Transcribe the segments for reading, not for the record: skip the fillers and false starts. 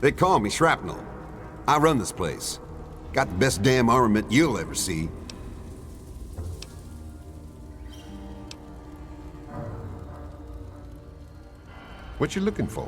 They call me Shrapnel. I run this place. Got the best damn armament you'll ever see. What you looking for?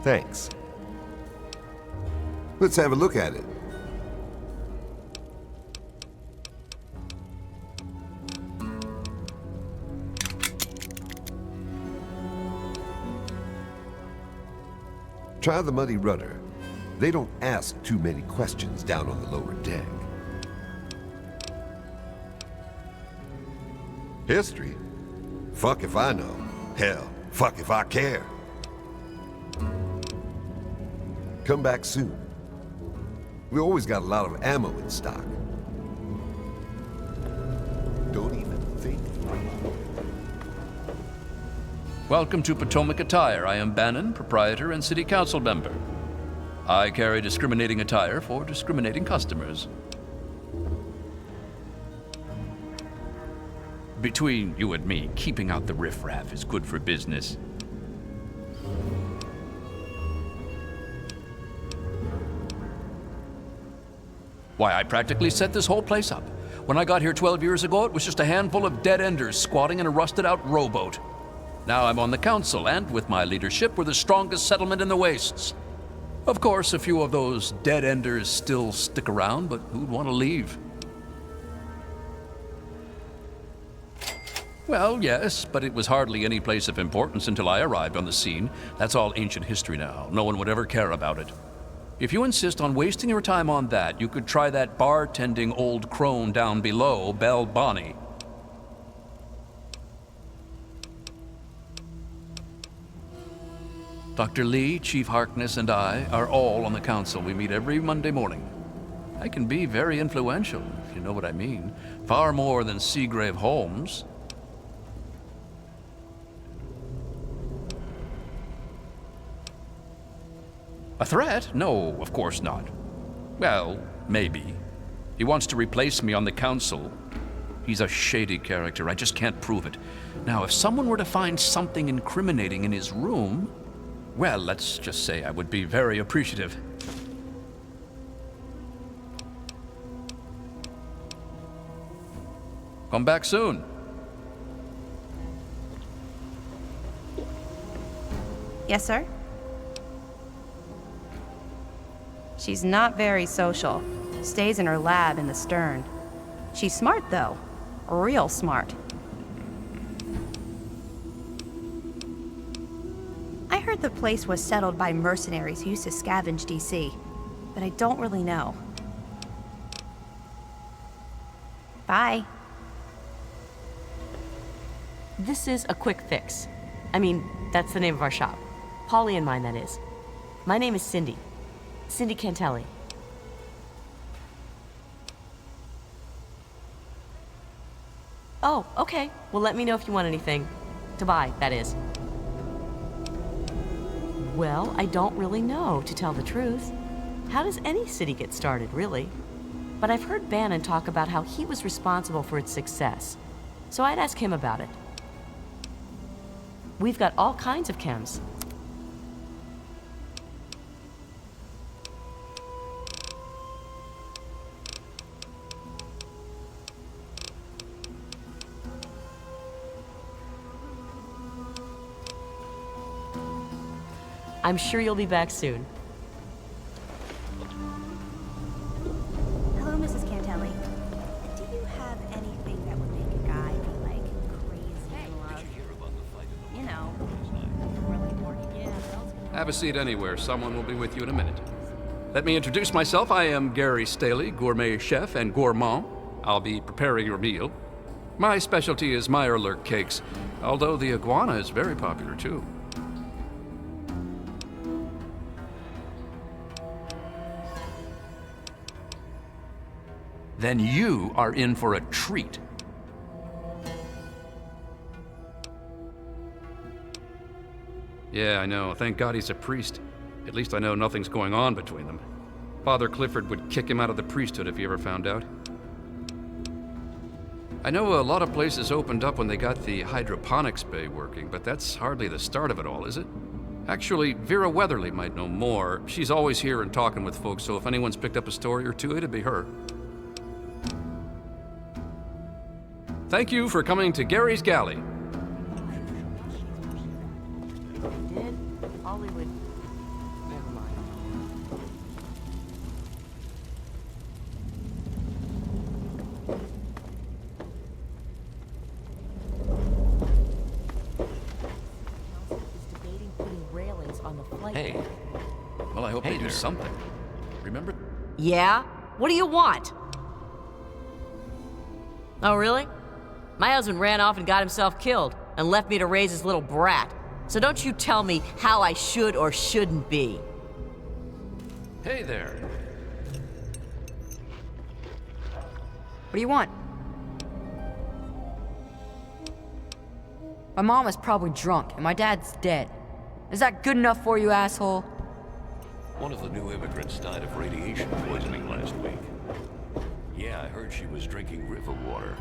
Thanks. Let's have a look at it. Try the muddy rudder. They don't ask too many questions down on the lower deck. History? Fuck if I know. Hell, fuck if I care. Come back soon. We always got a lot of ammo in stock. Don't even think. Welcome to Potomac Attire. I am Bannon, proprietor and city council member. I carry discriminating attire for discriminating customers. Between you and me, keeping out the riffraff is good for business. Why, I practically set this whole place up. When I got here 12 years ago, it was just a handful of dead-enders squatting in a rusted-out rowboat. Now I'm on the council, and with my leadership, we're the strongest settlement in the wastes. Of course, a few of those dead-enders still stick around, but who'd want to leave? Well, yes, but it was hardly any place of importance until I arrived on the scene. That's all ancient history now. No one would ever care about it. If you insist on wasting your time on that, you could try that bartending old crone down below, Belle Bonnie. Dr. Lee, Chief Harkness, and I are all on the council. We meet every Monday morning. I can be very influential, if you know what I mean. Far more than Seagrave Holmes. A threat? No, of course not. Well, maybe. He wants to replace me on the council. He's a shady character. I just can't prove it. Now, if someone were to find something incriminating in his room, well, let's just say I would be very appreciative. Come back soon. Yes, sir? She's not very social. Stays in her lab in the stern. She's smart, though. Real smart. I heard the place was settled by mercenaries who used to scavenge DC, but I don't really know. Bye. This is a quick fix. I mean, that's the name of our shop. Polly and mine, that is. My name is Cindy. Cindy Cantelli. Oh, okay. Well, let me know if you want anything. To buy, that is. Well, I don't really know, to tell the truth. How does any city get started, really? But I've heard Bannon talk about how he was responsible for its success. So I'd ask him about it. We've got all kinds of chems. I'm sure you'll be back soon. Hello, Mrs. Cantelli. Do you have anything that would make a guy be like crazy in love? You know, really horny. Have a seat anywhere. Someone will be with you in a minute. Let me introduce myself. I am Gary Staley, gourmet chef and gourmand. I'll be preparing your meal. My specialty is Meyerlurk cakes, although the iguana is very popular too. Then you are in for a treat. Yeah, I know. Thank God he's a priest. At least I know nothing's going on between them. Father Clifford would kick him out of the priesthood if he ever found out. I know a lot of places opened up when they got the hydroponics bay working, but that's hardly the start of it all, is it? Actually, Vera Weatherly might know more. She's always here and talking with folks, so if anyone's picked up a story or two, it'd be her. Thank you for coming to Gary's Galley. Did? Hollywood. Never mind. Debating putting railings on the flight. Hey. Well, I hope they do something. Remember? Yeah? What do you want? Oh, really? My husband ran off and got himself killed and left me to raise his little brat. So don't you tell me how I should or shouldn't be. Hey there. What do you want? My mom is probably drunk, and my dad's dead. Is that good enough for you, asshole? One of the new immigrants died of radiation poisoning last week. Yeah, I heard she was drinking river water.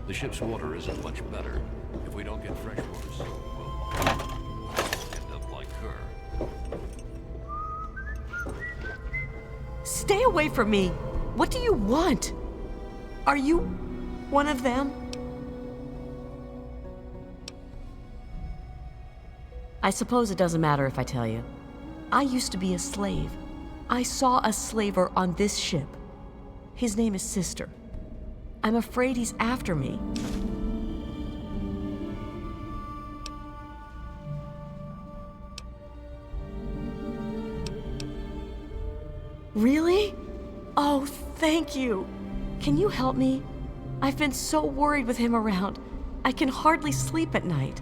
The ship's water isn't much better. If we don't get fresh water soon, we'll end up like her. Stay away from me. What do you want? Are you one of them? I suppose it doesn't matter if I tell you. I used to be a slave. I saw a slaver on this ship. His name is Sister. I'm afraid he's after me. Really? Oh, thank you. Can you help me? I've been so worried with him around. I can hardly sleep at night.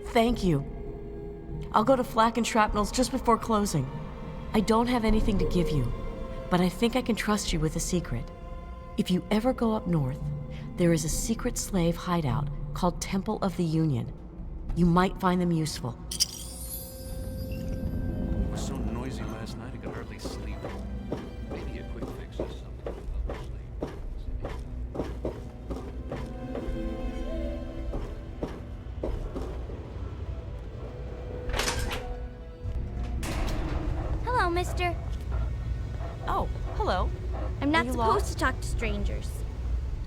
Thank you. I'll go to Flak and Shrapnel's just before closing. I don't have anything to give you, but I think I can trust you with a secret. If you ever go up north, there is a secret slave hideout called Temple of the Union. You might find them useful. It was so noisy last night I could hardly sleep. Maybe a quick fix is something to help us sleep. Hello, mister. Oh, hello. I'm not you supposed lost? to talk to strangers.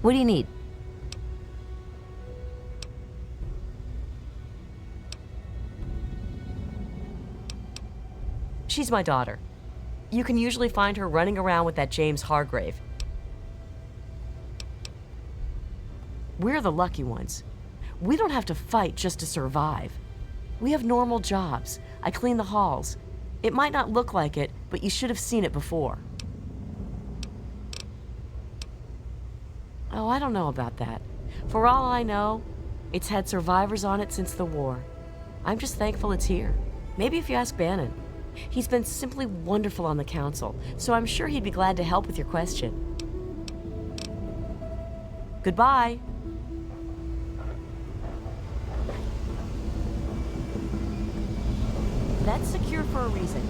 What do you need? She's my daughter. You can usually find her running around with that James Hargrave. We're the lucky ones. We don't have to fight just to survive. We have normal jobs. I clean the halls. It might not look like it, but you should have seen it before. Oh, I don't know about that. For all I know, it's had survivors on it since the war. I'm just thankful it's here. Maybe if you ask Bannon. He's been simply wonderful on the council, so I'm sure he'd be glad to help with your question. Goodbye. That's secure for a reason.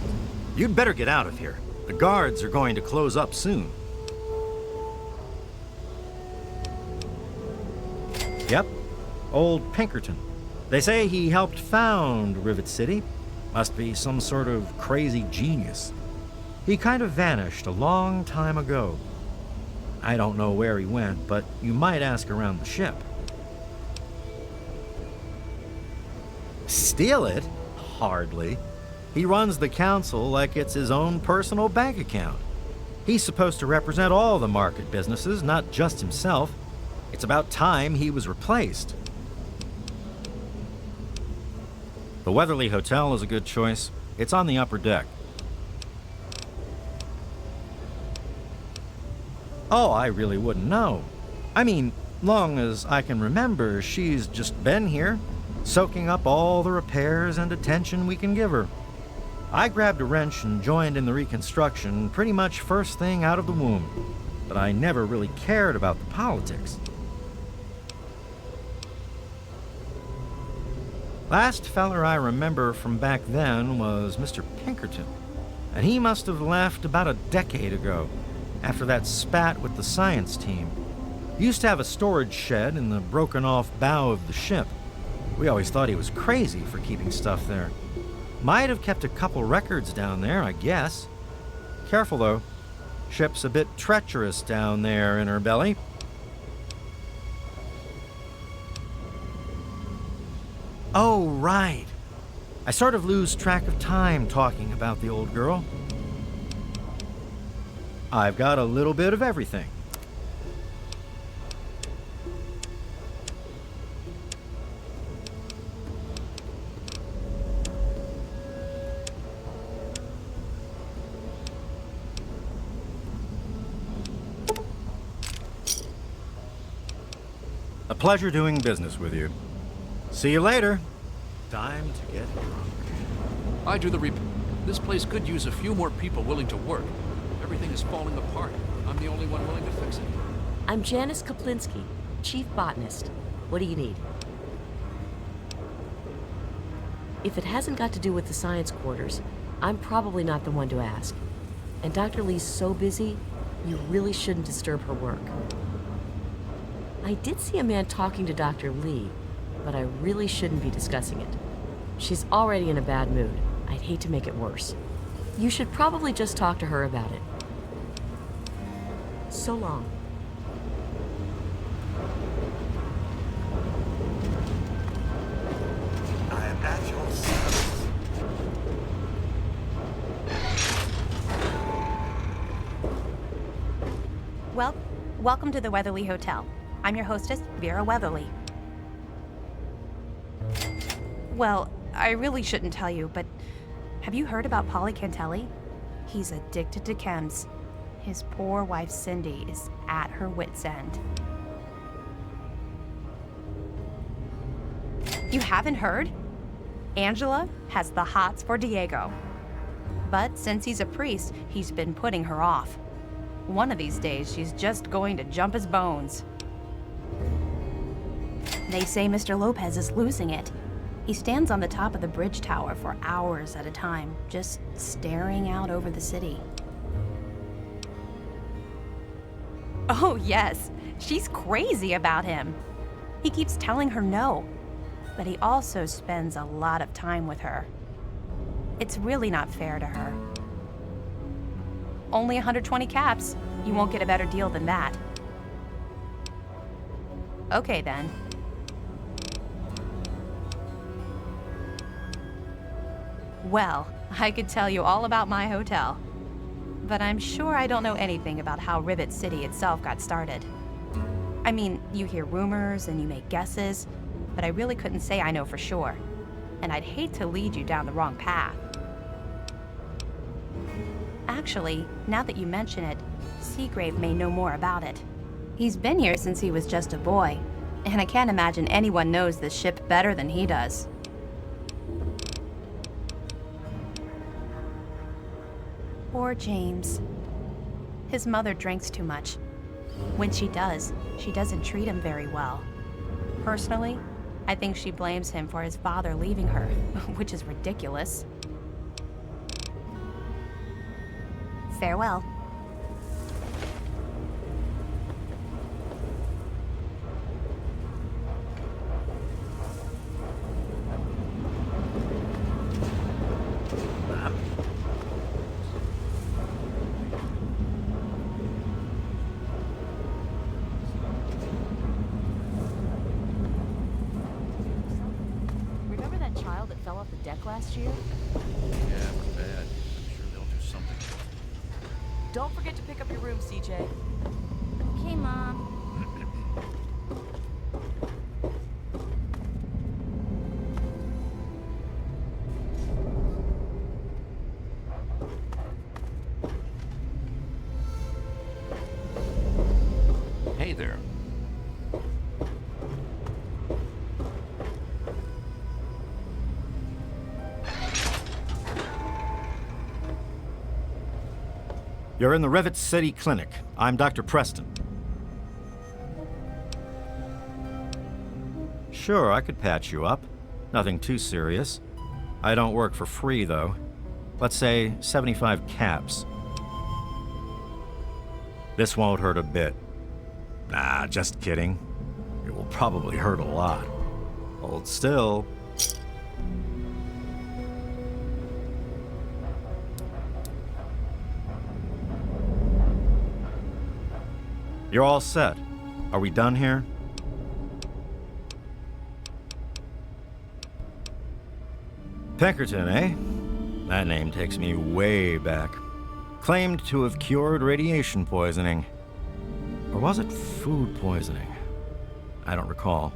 You'd better get out of here. The guards are going to close up soon. Yep, old Pinkerton. They say he helped found Rivet City. Must be some sort of crazy genius. He kind of vanished a long time ago. I don't know where he went, but you might ask around the ship. steal it? Hardly. He runs the council like it's his own personal bank account. He's supposed to represent all the market businesses, not just himself. It's about time he was replaced. The Weatherly Hotel is a good choice. It's on the upper deck. Oh, I really wouldn't know. I mean, long as I can remember, she's just been here, soaking up all the repairs and attention we can give her. I grabbed a wrench and joined in the reconstruction pretty much first thing out of the womb, but I never really cared about the politics. Last feller I remember from back then was Mr. Pinkerton, and he must have left about a decade ago, after that spat with the science team. He used to have a storage shed in the broken-off bow of the ship. We always thought he was crazy for keeping stuff there. Might have kept a couple records down there, I guess. Careful, though. Ship's a bit treacherous down there in her belly. Oh, right. I sort of lose track of time talking about the old girl. I've got a little bit of everything. A pleasure doing business with you. See you later. Time to get drunk. I do the This place could use a few more people willing to work. Everything is falling apart. I'm the only one willing to fix it. I'm Janice Kaplinsky, Chief Botanist. What do you need? If it hasn't got to do with the science quarters, I'm probably not the one to ask. And Dr. Lee's so busy, you really shouldn't disturb her work. I did see a man talking to Dr. Lee, but I really shouldn't be discussing it. She's already in a bad mood. I'd hate to make it worse. You should probably just talk to her about it. So long. I am at your service. Well, welcome to the Weatherly Hotel. I'm your hostess, Vera Weatherly. Well, I really shouldn't tell you, but have you heard about Polly Cantelli? He's addicted to chems. His poor wife, Cindy, is at her wit's end. You haven't heard? Angela has the hots for Diego. But since he's a priest, he's been putting her off. One of these days, she's just going to jump his bones. They say Mr. Lopez is losing it. He stands on the top of the bridge tower for hours at a time, just staring out over the city. Oh, yes. She's crazy about him. He keeps telling her no, but he also spends a lot of time with her. It's really not fair to her. Only 120 caps. You won't get a better deal than that. Okay, then. Well, I could tell you all about my hotel, but I'm sure I don't know anything about how Rivet City itself got started. I mean, you hear rumors and you make guesses, but I really couldn't say I know for sure, and I'd hate to lead you down the wrong path. Actually, now that you mention it, Seagrave may know more about it. He's been here since he was just a boy, and I can't imagine anyone knows this ship better than he does. Poor James. His mother drinks too much. When she does, she doesn't treat him very well. Personally, I think she blames him for his father leaving her, which is ridiculous. Farewell. back last year? Yeah, it was bad. I'm sure they'll do something. Don't forget to pick up your room, CJ. Okay, Mom. Hey there. You're in the Rivet City Clinic. I'm Dr. Preston. Sure, I could patch you up. Nothing too serious. I don't work for free, though. Let's say 75 caps. This won't hurt a bit. Nah, just kidding. It will probably hurt a lot. Hold still. You're all set. Are we done here? Pinkerton, eh? That name takes me way back. Claimed to have cured radiation poisoning. Or was it food poisoning? I don't recall.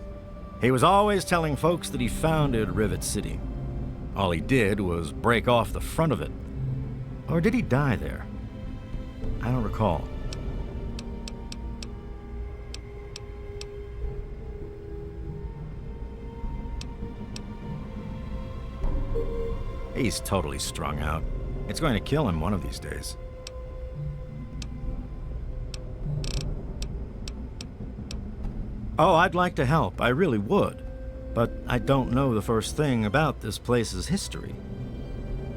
He was always telling folks that he founded Rivet City. All he did was break off the front of it. Or did he die there? I don't recall. He's totally strung out. It's going to kill him one of these days. Oh, I'd like to help. I really would. But I don't know the first thing about this place's history.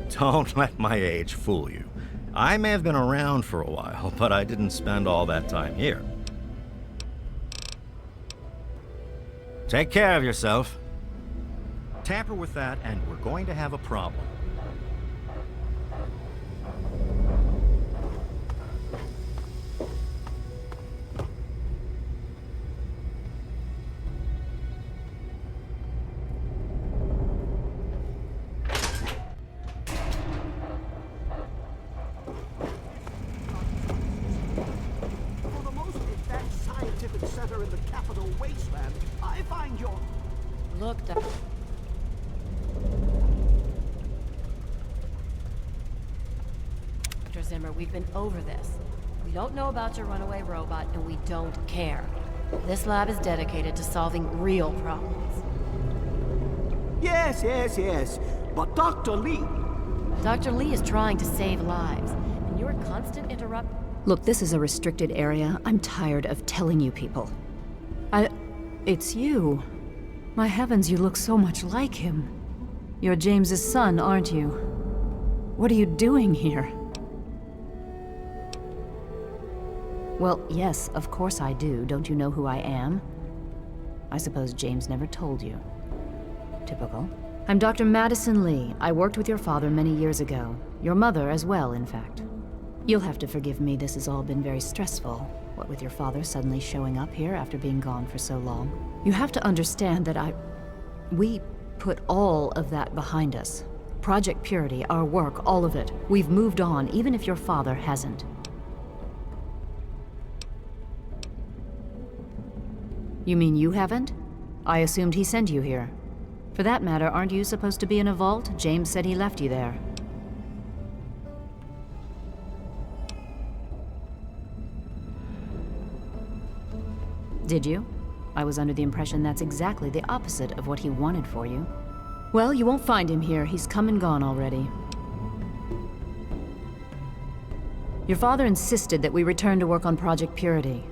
Don't let my age fool you. I may have been around for a while, but I didn't spend all that time here. Take care of yourself. Tamper with that, and we're going to have a problem. For the most advanced scientific center in the capital wasteland, I find your... Look, Dr. Zimmer, we've been over this. We don't know about your runaway robot, and we don't care. This lab is dedicated to solving real problems. Yes, yes, yes. But Dr. Lee... Dr. Lee is trying to save lives, and your constant interrupt... Look, this is a restricted area. I'm tired of telling you people. It's you. My heavens, you look so much like him. You're James's son, aren't you? What are you doing here? Well, yes, of course I do. Don't you know who I am? I suppose James never told you. Typical. I'm Dr. Madison Lee. I worked with your father many years ago. Your mother as well, in fact. You'll have to forgive me, this has all been very stressful. What with your father suddenly showing up here after being gone for so long. You have to understand that we put all of that behind us. Project Purity, our work, all of it. We've moved on, even if your father hasn't. You mean you haven't? I assumed he sent you here. For that matter, aren't you supposed to be in a vault? James said he left you there. Did you? I was under the impression that's exactly the opposite of what he wanted for you. Well, you won't find him here. He's come and gone already. Your father insisted that we return to work on Project Purity.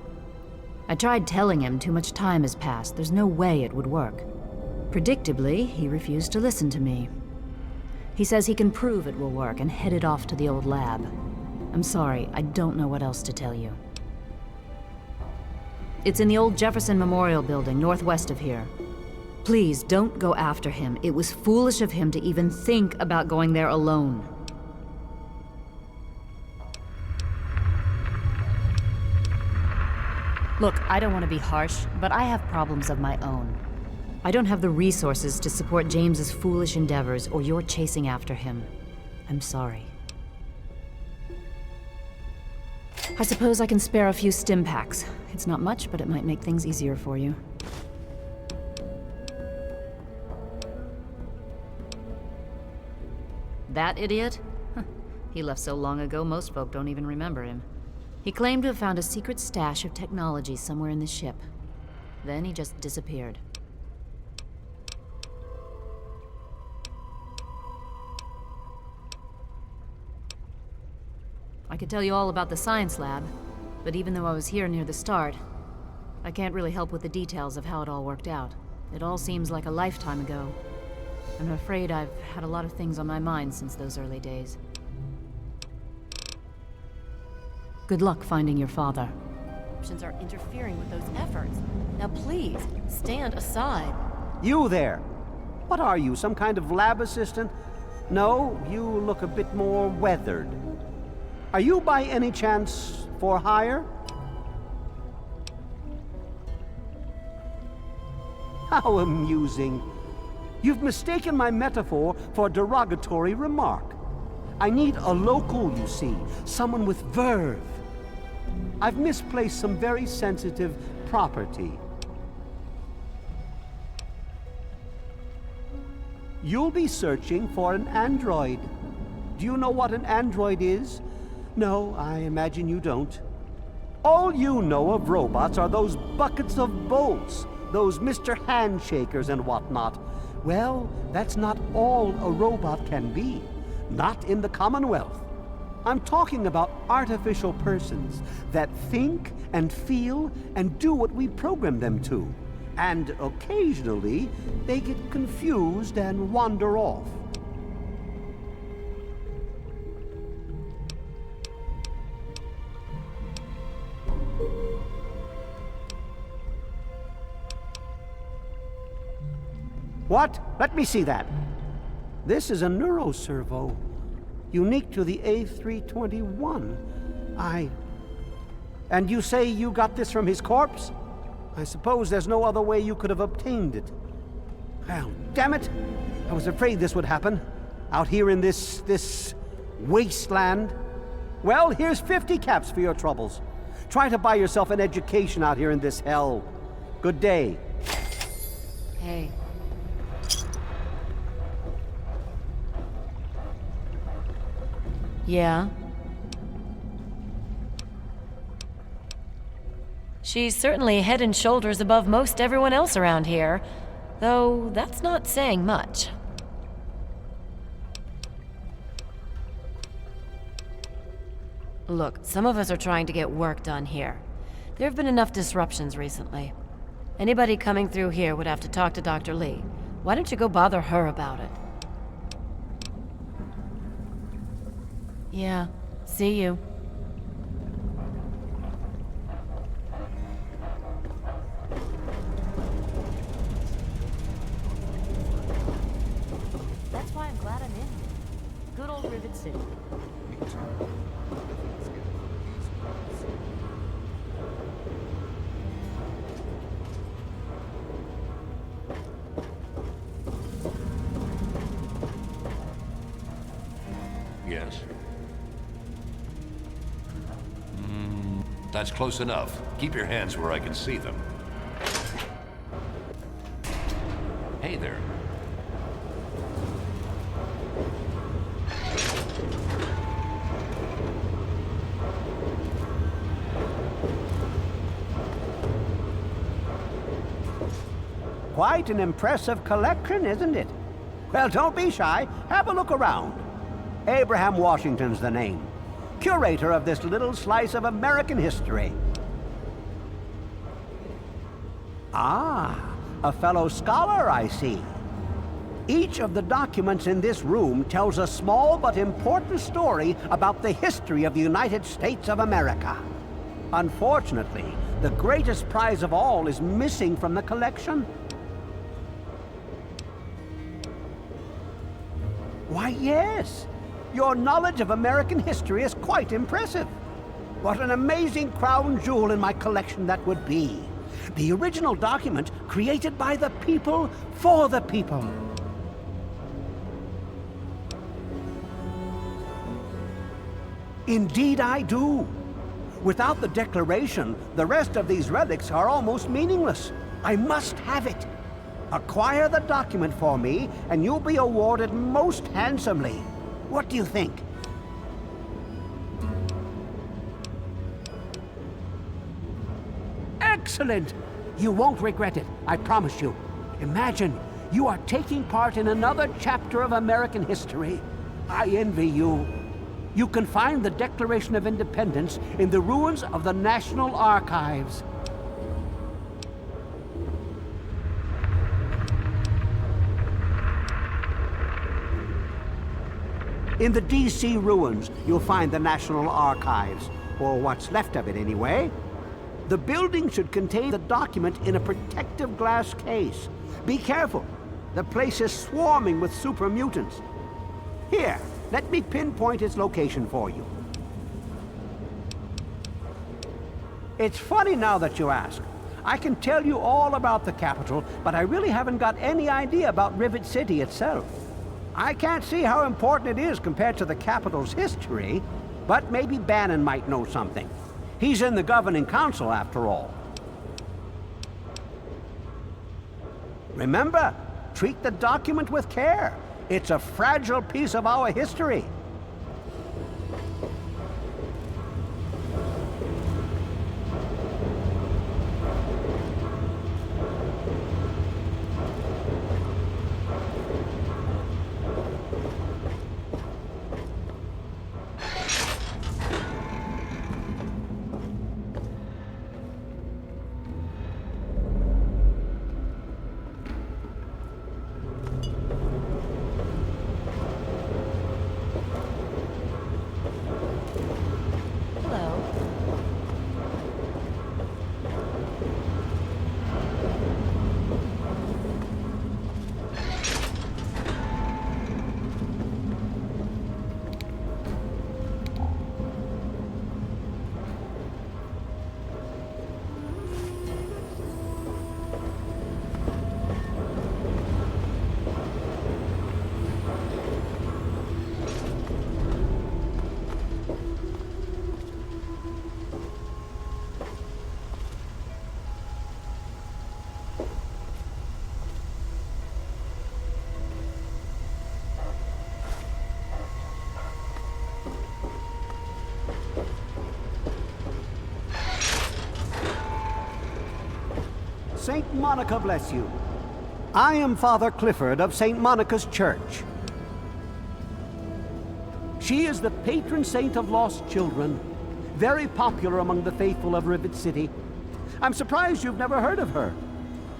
I tried telling him too much time has passed. There's no way it would work. Predictably, he refused to listen to me. He says he can prove it will work and headed off to the old lab. I'm sorry, I don't know what else to tell you. It's in the old Jefferson Memorial Building, northwest of here. Please, don't go after him. It was foolish of him to even think about going there alone. Look, I don't want to be harsh, but I have problems of my own. I don't have the resources to support James's foolish endeavors or your chasing after him. I'm sorry. I suppose I can spare a few stim packs. It's not much, but it might make things easier for you. That idiot? He left so long ago, most folk don't even remember him. He claimed to have found a secret stash of technology somewhere in the ship. Then he just disappeared. I could tell you all about the science lab, but even though I was here near the start, I can't really help with the details of how it all worked out. It all seems like a lifetime ago. I'm afraid I've had a lot of things on my mind since those early days. Good luck finding your father. Options are interfering with those efforts. Now please, stand aside. You there! What are you, some kind of lab assistant? No, you look a bit more weathered. Are you by any chance for hire? How amusing. You've mistaken my metaphor for a derogatory remark. I need a local, you see, someone with verve. I've misplaced some very sensitive property. You'll be searching for an android. Do you know what an android is? No, I imagine you don't. All you know of robots are those buckets of bolts, those Mr. Handshakers and whatnot. Well, that's not all a robot can be. Not in the Commonwealth. I'm talking about artificial persons that think and feel and do what we program them to. And occasionally, they get confused and wander off. What? Let me see that. This is a neuroservo, unique to the A321. And you say you got this from his corpse? I suppose there's no other way you could have obtained it. Well, damn it! I was afraid this would happen. Out here in this wasteland. Well, here's 50 caps for your troubles. Try to buy yourself an education out here in this hell. Good day. Hey. Yeah? She's certainly head and shoulders above most everyone else around here, though that's not saying much. Look, some of us are trying to get work done here. There have been enough disruptions recently. Anybody coming through here would have to talk to Dr. Lee. Why don't you go bother her about it? Yeah, see you. That's why I'm glad I'm in here. Good old Rivet City. Yes? That's close enough. Keep your hands where I can see them. Hey there. Quite an impressive collection, isn't it? Well, don't be shy. Have a look around. Abraham Washington's the name. Curator of this little slice of American history. Ah, a fellow scholar, I see. Each of the documents in this room tells a small but important story about the history of the United States of America. Unfortunately, the greatest prize of all is missing from the collection. Why, yes. Your knowledge of American history is quite impressive. What an amazing crown jewel in my collection that would be. The original document created by the people for the people. Indeed I do. Without the Declaration, the rest of these relics are almost meaningless. I must have it. Acquire the document for me, and you'll be awarded most handsomely. What do you think? Excellent! You won't regret it, I promise you. Imagine, you are taking part in another chapter of American history. I envy you. You can find the Declaration of Independence in the ruins of the National Archives. In the D.C. ruins, you'll find the National Archives, or what's left of it anyway. The building should contain the document in a protective glass case. Be careful. The place is swarming with super mutants. Here, let me pinpoint its location for you. It's funny now that you ask. I can tell you all about the capital, but I really haven't got any idea about Rivet City itself. I can't see how important it is compared to the capital's history, but maybe Bannon might know something. He's in the governing council, after all. Remember, treat the document with care. It's a fragile piece of our history. Saint Monica bless you. I am Father Clifford of Saint Monica's Church. She is the patron saint of lost children, very popular among the faithful of Rivet City. I'm surprised you've never heard of her.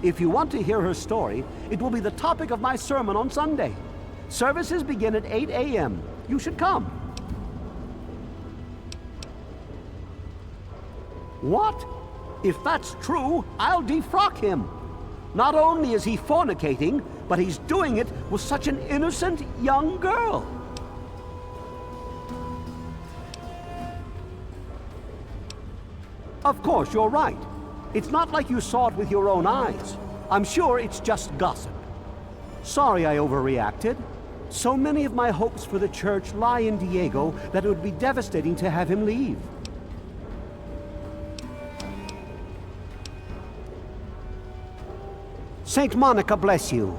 If you want to hear her story, it will be the topic of my sermon on Sunday. Services begin at 8 a.m. You should come. What? If that's true, I'll defrock him. Not only is he fornicating, but he's doing it with such an innocent young girl. Of course, you're right. It's not like you saw it with your own eyes. I'm sure it's just gossip. Sorry I overreacted. So many of my hopes for the church lie in Diego that it would be devastating to have him leave. Saint Monica bless you.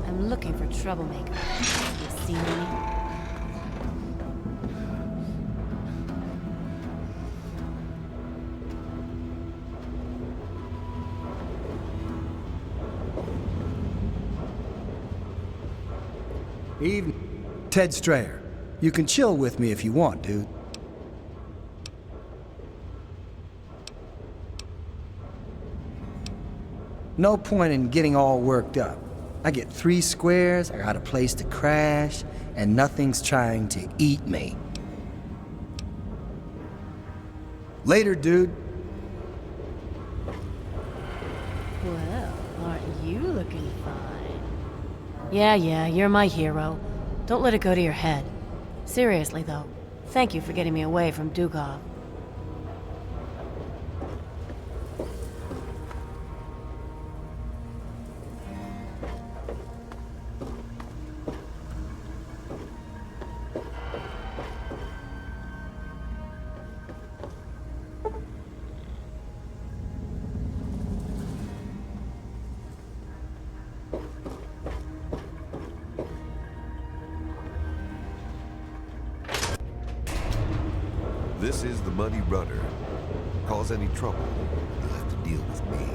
I'm looking for troublemaker. You seen any? Evening. Ted Strayer. You can chill with me if you want, dude. No point in getting all worked up. I get 3 squares, I got a place to crash, and nothing's trying to eat me. Later, dude. Well, aren't you looking fine? Yeah, you're my hero. Don't let it go to your head. Seriously, though, thank you for getting me away from Dukov. This is the Muddy Rudder. Cause any trouble, you'll have to deal with me.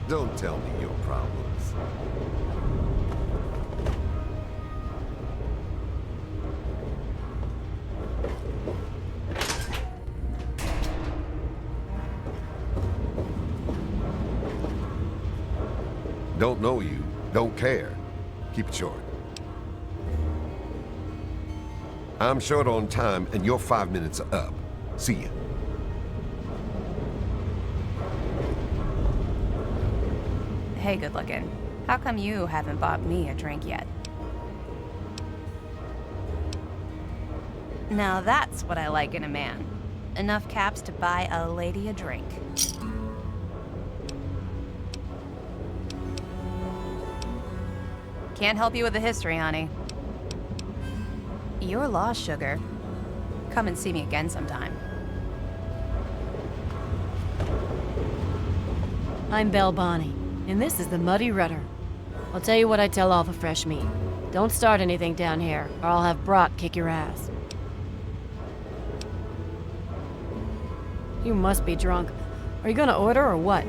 Don't tell me your problems. Don't know you, don't care. Keep it short. I'm short on time, and your 5 minutes are up. See ya. Hey, good looking. How come you haven't bought me a drink yet? Now that's what I like in a man. Enough caps to buy a lady a drink. Can't help you with the history, honey. You're lost, sugar. Come and see me again sometime. I'm Belle Bonnie, and this is the Muddy Rudder. I'll tell you what I tell all the fresh meat. Don't start anything down here, or I'll have Brock kick your ass. You must be drunk. Are you gonna order or what?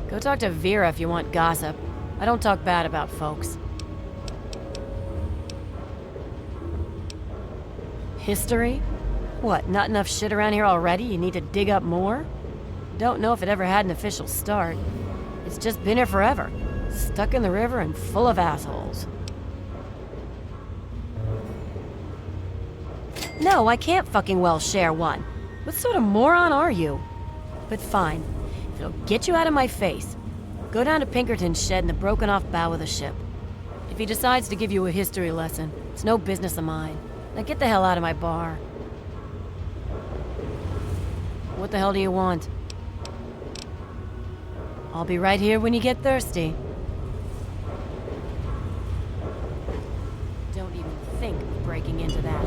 Go talk to Vera if you want gossip. I don't talk bad about folks. History? What, not enough shit around here already? You need to dig up more? Don't know if it ever had an official start. It's just been here forever. Stuck in the river and full of assholes. No, I can't fucking well share one. What sort of moron are you? But fine. If it'll get you out of my face, go down to Pinkerton's shed in the broken-off bow of the ship. If he decides to give you a history lesson, it's no business of mine. Now get the hell out of my bar. What the hell do you want? I'll be right here when you get thirsty. Don't even think of breaking into that.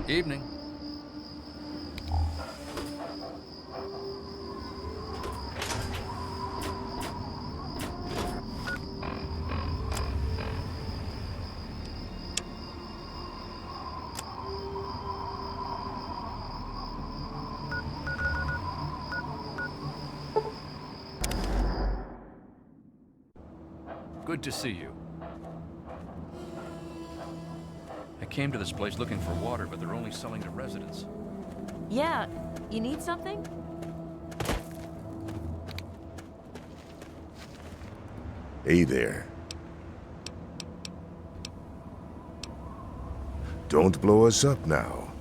Evening. Good to see you. I came to this place looking for water, but they're only selling to residents. Yeah, you need something? Hey there. Don't blow us up now.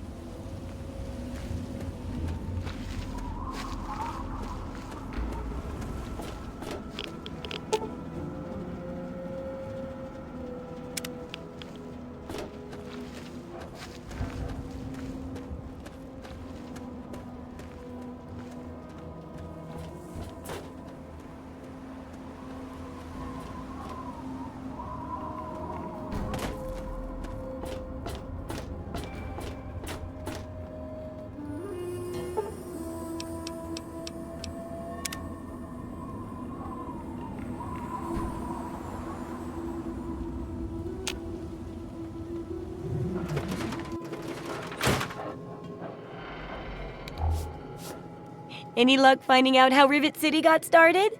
Any luck finding out how Rivet City got started?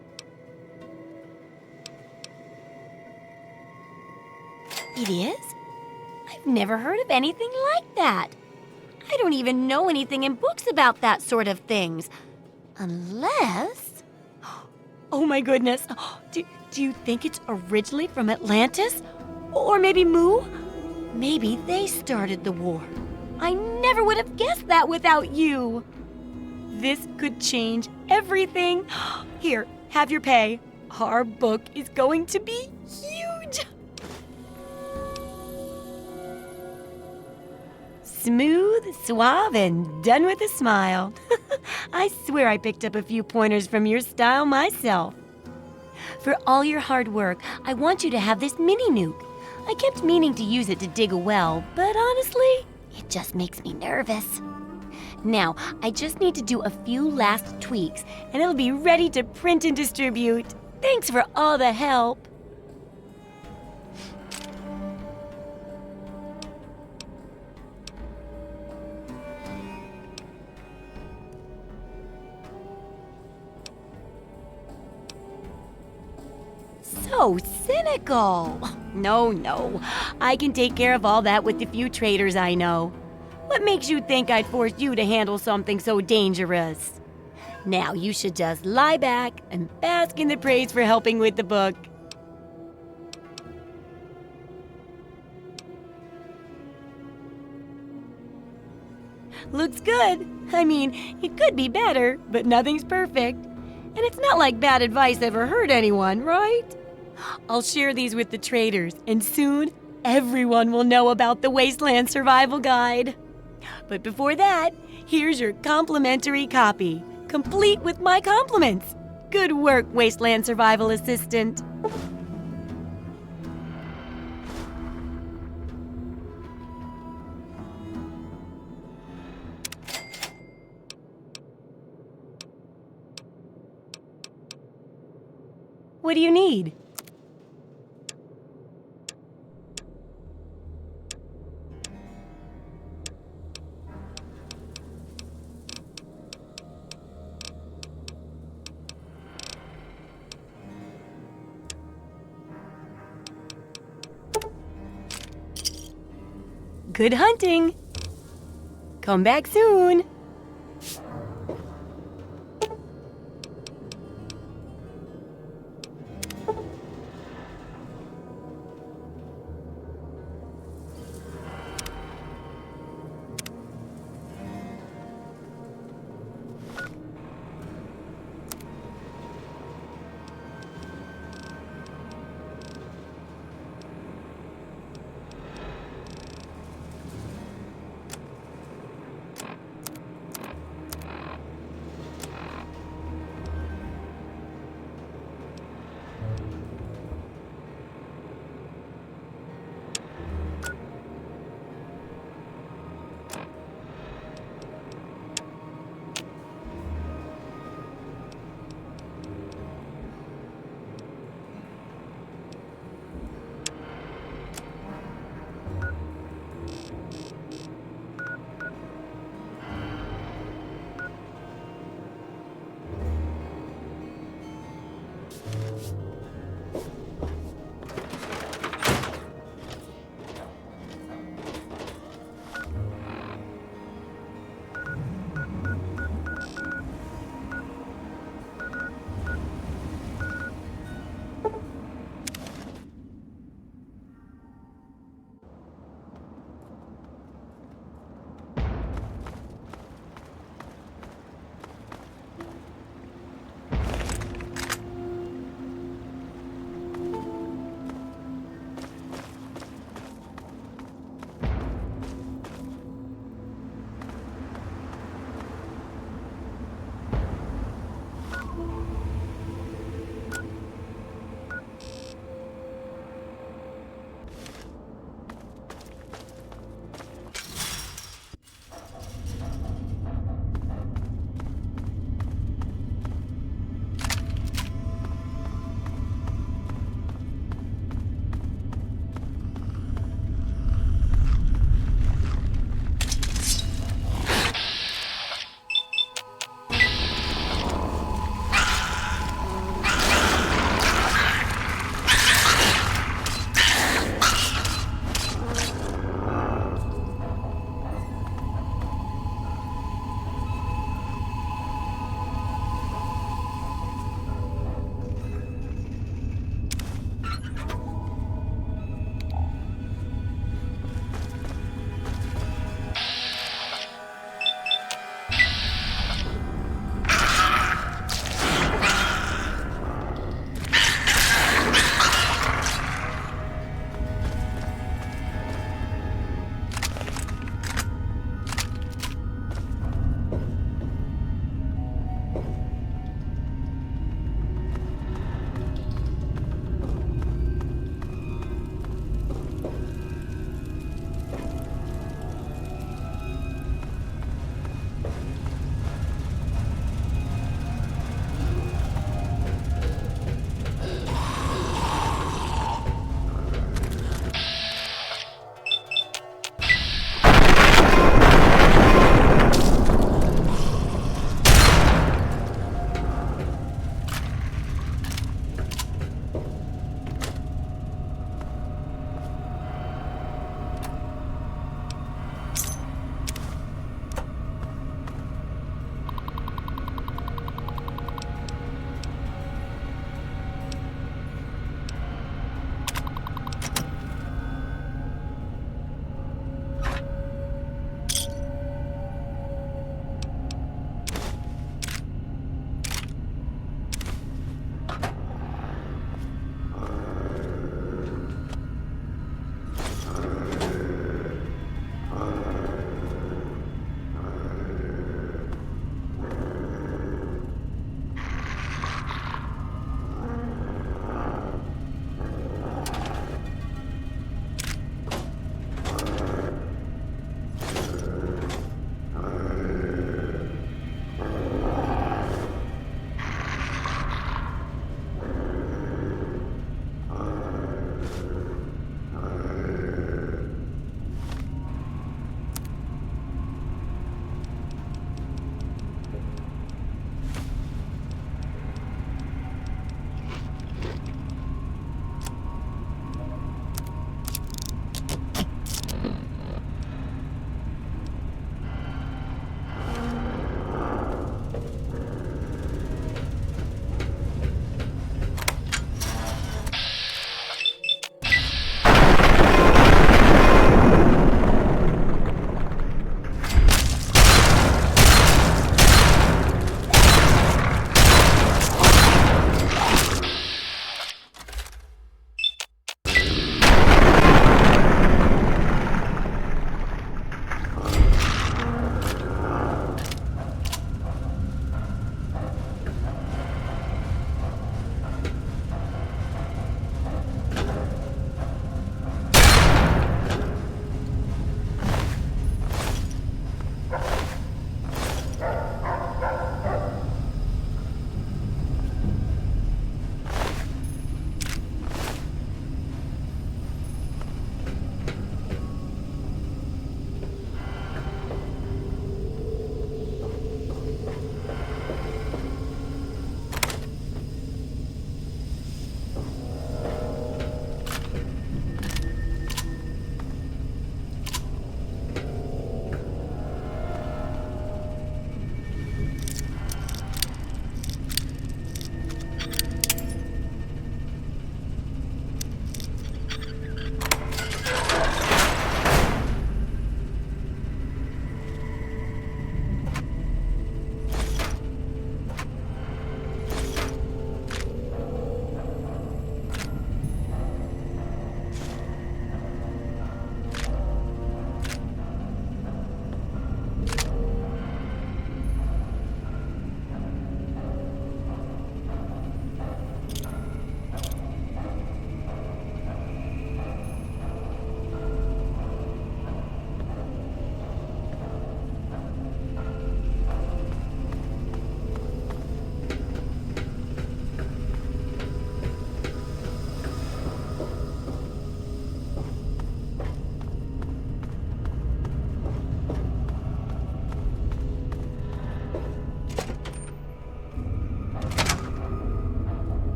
It is? I've never heard of anything like that. I don't even know anything in books about that sort of things. Unless... Oh my goodness. Do you think it's originally from Atlantis? Or maybe Mu? Maybe they started the war. I never would have guessed that without you. This could change everything. Here, have your pay. Our book is going to be huge. Smooth, suave, and done with a smile. I swear I picked up a few pointers from your style myself. For all your hard work, I want you to have this mini nuke. I kept meaning to use it to dig a well, but honestly, it just makes me nervous. Now, I just need to do a few last tweaks, and it'll be ready to print and distribute. Thanks for all the help. So cynical. No. I can take care of all that with the few traders I know. What makes you think I'd force you to handle something so dangerous? Now you should just lie back and bask in the praise for helping with the book. Looks good. I mean, it could be better, but nothing's perfect. And it's not like bad advice ever hurt anyone, right? I'll share these with the traders, and soon everyone will know about the Wasteland Survival Guide. But before that, here's your complimentary copy, complete with my compliments. Good work, Wasteland Survival Assistant. What do you need? Good hunting! Come back soon!